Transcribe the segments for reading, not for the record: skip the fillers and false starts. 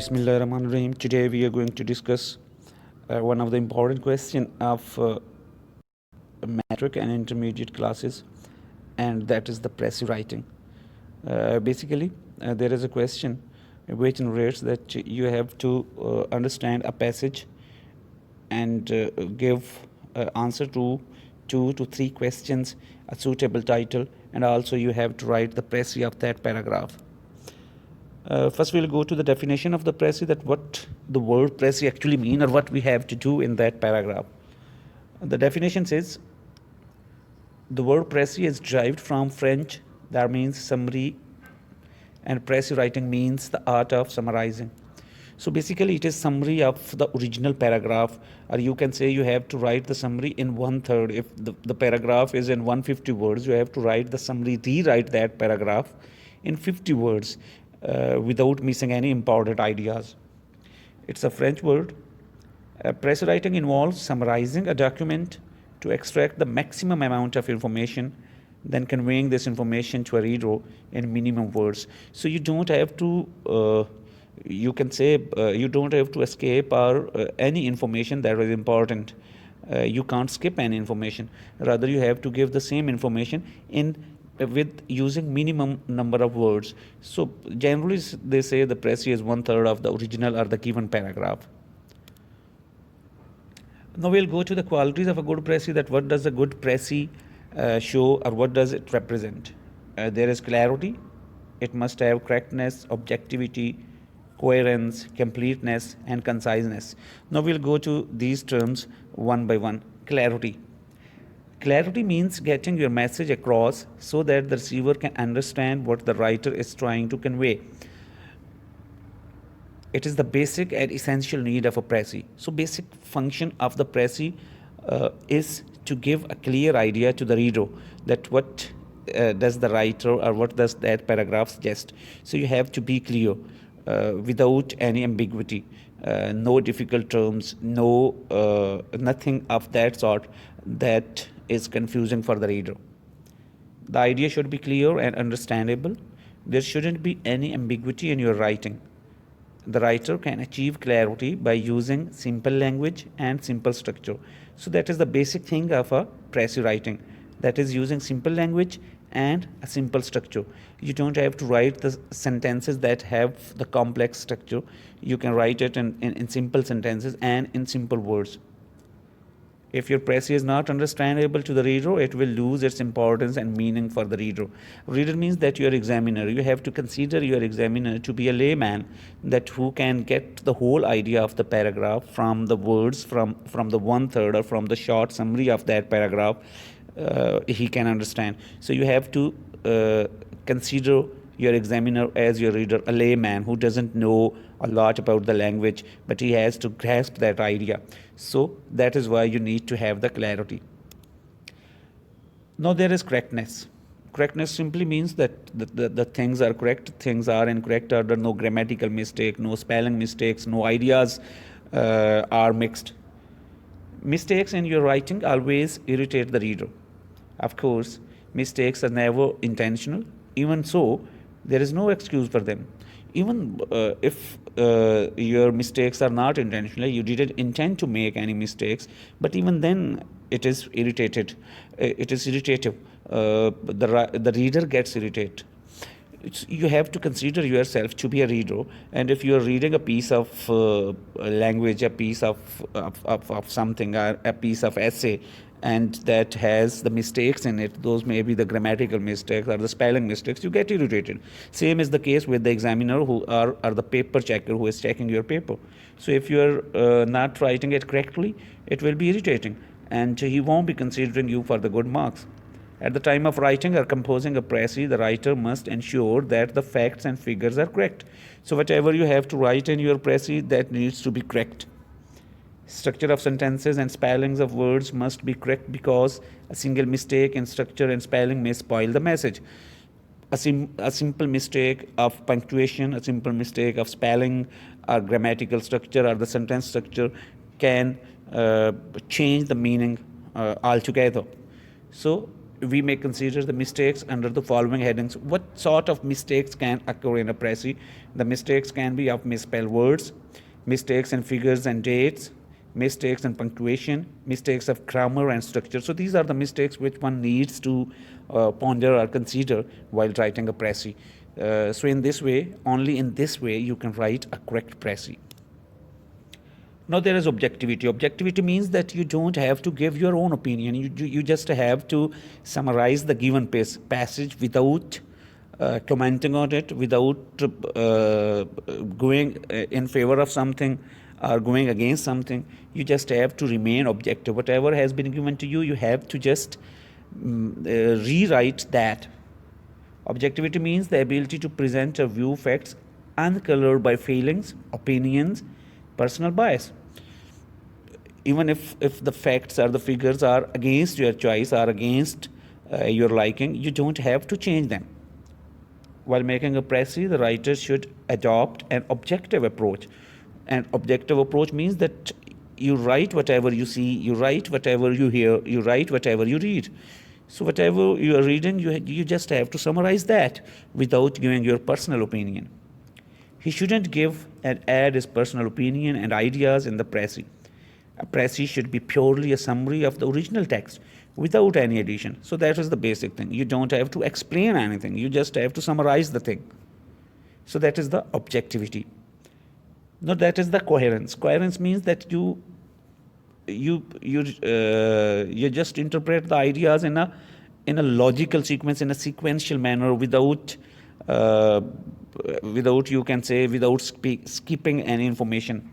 Bismillahirrahmanirrahim. Today we are going to discuss one of the important questions of metric and intermediate classes, and that is the Précis writing. Basically, there is a question which narrates that you have to understand a passage and give answer to 2 to 3 questions, a suitable title, and also you have to write the Précis of that paragraph. First, we'll go to the definition of the Précis, that what the word Précis actually mean or what we have to do in that paragraph. The definition says the word Précis is derived from French, that means summary, and Précis writing means the art of summarizing. So basically it is summary of the original paragraph, or you can say you have to write the summary in 1/3. If the paragraph is in 150 words, you have to write the summary, rewrite that paragraph in 50 words without missing any important ideas. It's a French word. Précis writing involves summarizing a document to extract the maximum amount of information, then conveying this information to a reader in minimum words. So you don't have to you can say you don't have to escape or any information that is important. You can't skip any information. Rather, you have to give the same information in with using minimum number of words. So generally they say the Précis is 1/3 of the original or the given paragraph. Now we'll go to the qualities of a good Précis, that what does a good Précis show or what does it represent. There is clarity. It must have correctness, objectivity, coherence, completeness, and conciseness. Now we'll go to these terms one by one. Clarity. Clarity means getting your message across so that the receiver can understand what the writer is trying to convey. It is the basic and essential need of a Précis. So basic function of the Précis is to give a clear idea to the reader that what does the writer or what does that paragraph suggest. So you have to be clear without any ambiguity, no difficult terms, nothing of that sort that is confusing for the reader. The idea should be clear and understandable. There shouldn't be any ambiguity in your writing. The writer can achieve clarity by using simple language and simple structure. So that is the basic thing of a Précis writing, that is using simple language and a simple structure. You don't have to write the sentences that have the complex structure. You can write it in simple sentences and in simple words. If your Précis is not understandable to the reader, it will lose its importance and meaning for the reader. Reader means that your examiner. You have to consider your examiner to be a layman, that who can get the whole idea of the paragraph from the words, from the 1/3 or from the short summary of that paragraph. He can understand. So you have to consider your examiner as your reader, a layman who doesn't know a lot about the language, but he has to grasp that idea. So that is why you need to have the clarity. Now there is correctness. Correctness simply means that the things are correct, things are in correct order, no grammatical mistake, no spelling mistakes, no ideas are mixed. Mistakes in your writing always irritate the reader. Of course, mistakes are never intentional. Even so, there is no excuse for them. Even if your mistakes are not intentional, you didn't intend to make any mistakes, but even then it is irritated. It is irritative. The reader gets irritated. You have to consider yourself to be a reader, and if you are reading a piece of language, a piece of something, or a piece of essay, and that has the mistakes in it, those may be the grammatical mistakes or the spelling mistakes, you get irritated. Same is the case with the examiner who or the paper checker who is checking your paper. So if you are not writing it correctly, it will be irritating, and he won't be considering you for the good marks. At the time of writing or composing a Précis, the writer must ensure that the facts and figures are correct. So whatever you have to write in your Précis, that needs to be correct. Structure of sentences and spellings of words must be correct, because a single mistake in structure and spelling may spoil the message. A simple mistake of punctuation, a simple mistake of spelling or grammatical structure or the sentence structure can change the meaning altogether. So we may consider the mistakes under the following headings. What sort of mistakes can occur in a précis? The mistakes can be of misspelled words, mistakes in figures and dates, mistakes in punctuation, mistakes of grammar and structure. So these are the mistakes which one needs to ponder or consider while writing a précis. So in this way, only in this way, you can write a correct précis. Now there is objectivity. Objectivity means that you don't have to give your own opinion. You just have to summarize the given passage without commenting on it, without going in favor of something or going against something. You just have to remain objective. Whatever has been given to you, you have to just rewrite that. Objectivity means the ability to present or view facts uncolored by feelings, opinions, personal bias. Even if the facts or the figures are against your choice or against your liking, you don't have to change them. While making a précis, the writer should adopt an objective approach. An objective approach means that you write whatever you see, you write whatever you hear, you write whatever you read. So whatever you are reading, you just have to summarize that without giving your personal opinion. He shouldn't give and add his personal opinion and ideas in the précis. A précis should be purely a summary of the original text without any addition. So that is the basic thing. You don't have to explain anything. You just have to summarize the thing. So that is the objectivity. Now that is the coherence. Coherence means that you just interpret the ideas in a logical sequence, in a sequential manner, without you can say without skipping any information.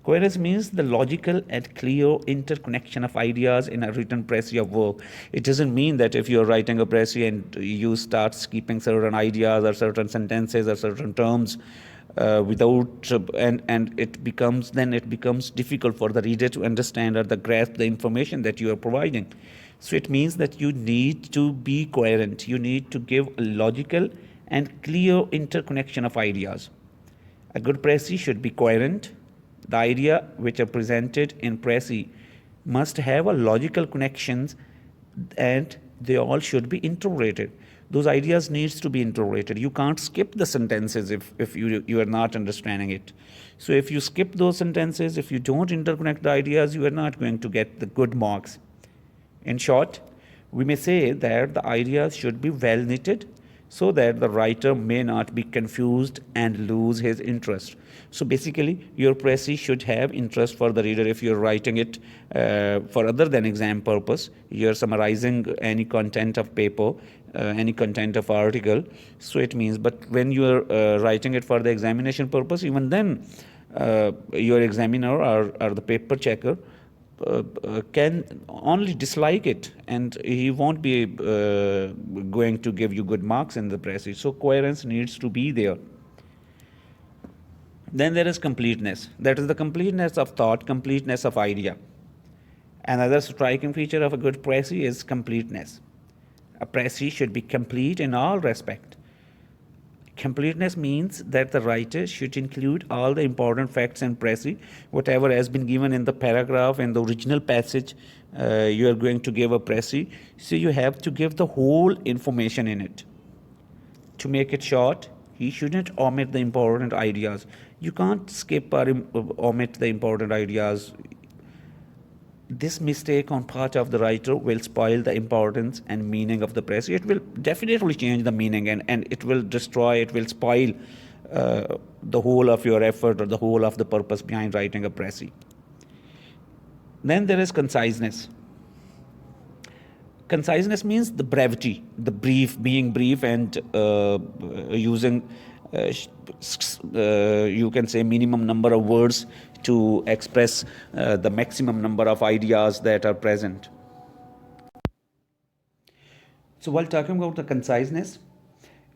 Coherence means the logical and clear interconnection of ideas in a written précis of work. It doesn't mean that if you're writing a précis and you start skipping certain ideas or certain sentences or certain terms and it becomes difficult for the reader to understand or the grasp the information that you are providing. So it means that you need to be coherent. You need to give a logical and clear interconnection of ideas. A good précis should be coherent. The idea which are presented in précis must have a logical connections and they all should be interpreted. Those ideas needs to be interpreted. You can't skip the sentences if you are not understanding it. So if you skip those sentences, if you don't interconnect the ideas, you are not going to get the good marks. In short, we may say that the ideas should be well knitted so that the writer may not be confused and lose his interest. So basically, your précis should have interest for the reader. If you're writing it for other than exam purpose, you're summarizing any content of paper, any content of article. So it means, but when you're writing it for the examination purpose, even then, your examiner or the paper checker can only dislike it, and he won't be going to give you good marks in the précis. So coherence needs to be there. Then there is completeness. That is the completeness of thought, completeness of idea. Another striking feature of a good précis is completeness. A précis should be complete in all respect. Completeness means that the writer should include all the important facts in précis, whatever has been given in the paragraph and the original passage. You are going to give a précis, so you have to give the whole information in it. To make it short, he shouldn't omit the important ideas. You can't skip or omit the important ideas. This mistake on part of the writer will spoil the importance and meaning of the précis. It will definitely change the meaning and it will destroy, it will spoil the whole of your effort or the whole of the purpose behind writing a précis. Then there is conciseness. Conciseness means the brevity, the brief, being brief and using, you can say, minimum number of words to express the maximum number of ideas that are present. So while talking about the conciseness,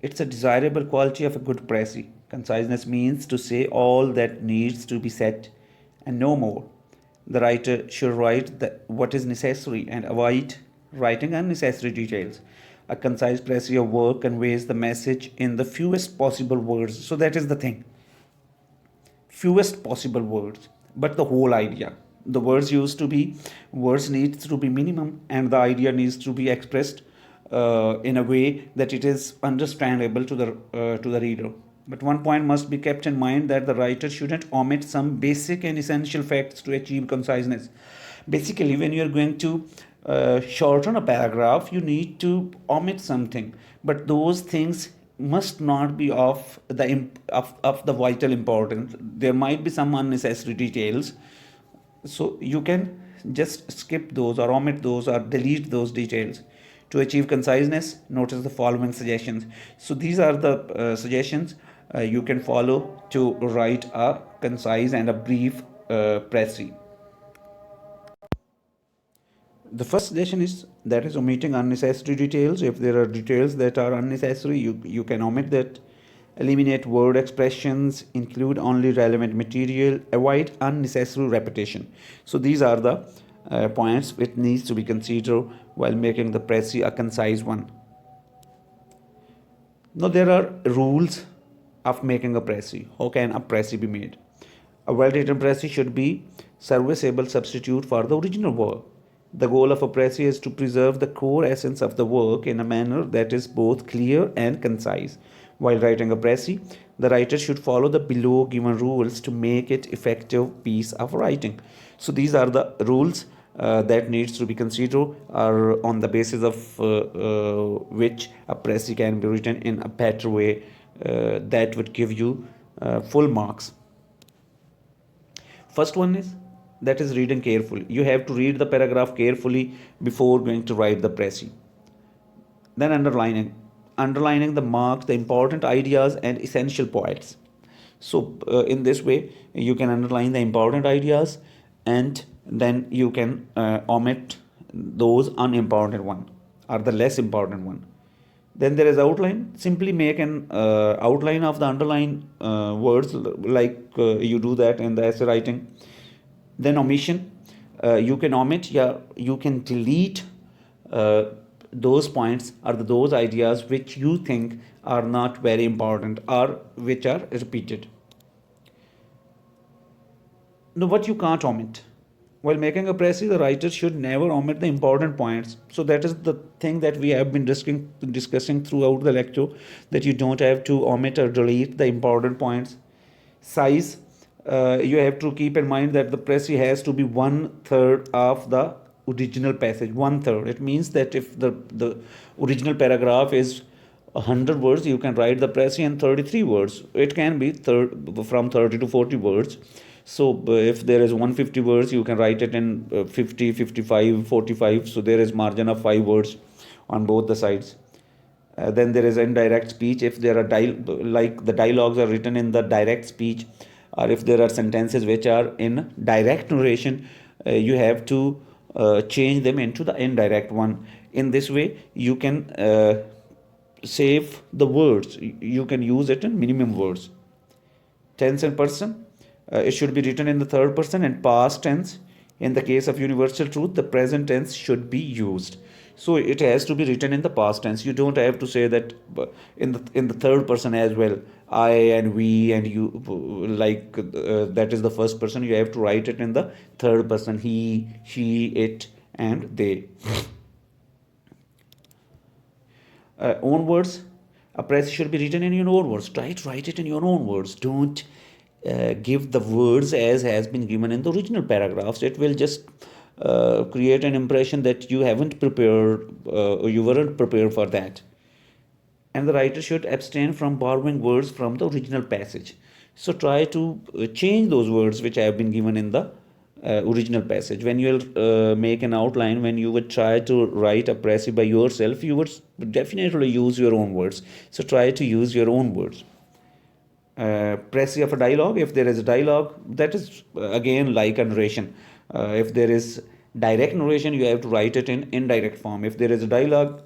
it's a desirable quality of a good précis. Conciseness means to say all that needs to be said and no more. The writer should write what is necessary and avoid writing unnecessary details. A concise précis of work conveys the message in the fewest possible words. So that is the thing. Fewest possible words, but the whole idea. The words needs to be minimum and the idea needs to be expressed in a way that it is understandable to the reader. But one point must be kept in mind, that the writer shouldn't omit some basic and essential facts to achieve conciseness. Basically, when you are going to shorten a paragraph, you need to omit something, but those things must not be of the vital importance. There might be some unnecessary details, so you can just skip those or omit those or delete those details. To achieve conciseness, notice the following suggestions. So these are the suggestions you can follow to write a concise and a brief précis. The first suggestion is that is omitting unnecessary details. If there are details that are unnecessary, you can omit that. Eliminate word expressions, include only relevant material, avoid unnecessary repetition. So these are the points which needs to be considered while making the précis a concise one. Now there are rules of making a précis. How can a précis be made? A well-written précis should be serviceable substitute for the original work. The goal of a précis is to preserve the core essence of the work in a manner that is both clear and concise. While writing a précis, the writer should follow the below given rules to make it effective piece of writing. So these are the rules that needs to be considered, or on the basis of which a précis can be written in a better way that would give you full marks. First one is that is reading carefully. You have to read the paragraph carefully before going to write the précis. Then underlining the marks, the important ideas and essential points. So in this way you can underline the important ideas, and then you can omit those unimportant one or the less important one. Then there is outline. Simply make an outline of the underlined words, like you do that in the essay writing. Then omission. You can omit, you can delete those points or those ideas which you think are not very important or which are repeated. Now, what you can't omit. While making a précis, the writer should never omit the important points. So that is the thing that we have been discussing throughout the lecture, that you don't have to omit or delete the important points. Size. You have to keep in mind that the précis has to be 1/3 of the original passage. 1/3. It means that if the original paragraph is 100 words, you can write the précis in 33 words. It can be from 30 to 40 words. So if there is 150 words, you can write it in 50, 55, 45. So there is margin of 5 words on both the sides. Then there is indirect speech. If there are like the dialogues are written in the direct speech, or if there are sentences which are in direct narration, you have to change them into the indirect one. In this way, you can save the words. You can use it in minimum words. Tense and person. It should be written in the third person and past tense. In the case of universal truth, the present tense should be used. So it has to be written in the past tense. You don't have to say that in the third person as well. I and we and you, like that is the first person. You have to write it in the third person. He, she, it, and they. Own words. A précis should be written in your own words. Try to write it in your own words. Don't give the words as has been given in the original paragraphs. It will just create an impression that you haven't prepared, or you weren't prepared for that. And the writer should abstain from borrowing words from the original passage. So try to change those words which have been given in the original passage. When you will make an outline, when you would try to write a précis by yourself, you would definitely use your own words. So try to use your own words. Précis of a dialogue. If there is a dialogue, that is again like a narration. If there is direct narration, you have to write it in indirect form. If there is a dialogue,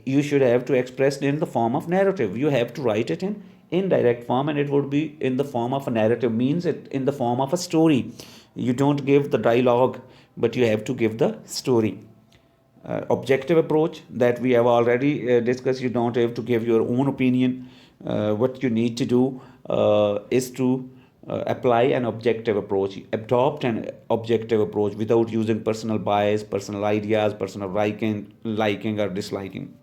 you should have to express it in the form of narrative. You have to write it in indirect form, and it would be in the form of a narrative, means it in the form of a story. You don't give the dialogue, but you have to give the story. Objective approach, that we have already discussed. You don't have to give your own opinion. What you need to do is to apply an objective approach, adopt an objective approach without using personal bias, personal ideas, personal liking or disliking.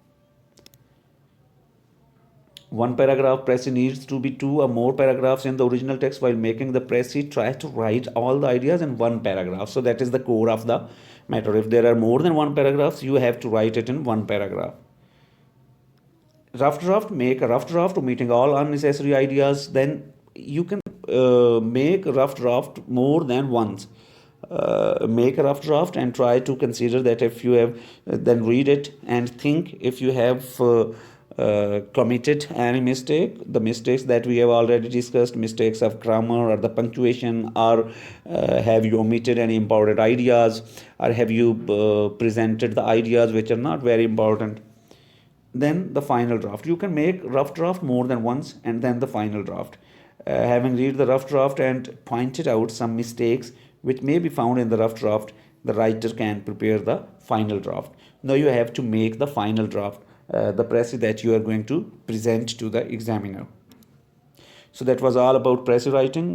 One paragraph Pressy needs to be two or more paragraphs in the original text, while making the Pressy try to write all the ideas in one paragraph. So that is the core of the matter. If there are more than one paragraphs, you have to write it in one paragraph. Rough draft, make a rough draft omitting all unnecessary ideas. Then you can make a rough draft more than once. Make a rough draft and try to consider that if you have, then read it and think if you have committed any mistake, the mistakes that we have already discussed, mistakes of grammar or the punctuation, or have you omitted any important ideas, or have you presented the ideas which are not very important. Then the final draft, you can make rough draft more than once, and then the final draft, having read the rough draft and pointed out some mistakes which may be found in the rough draft, the writer can prepare the final draft. Now you have to make the final draft, the Pressy that you are going to present to the examiner. So that was all about Pressy writing.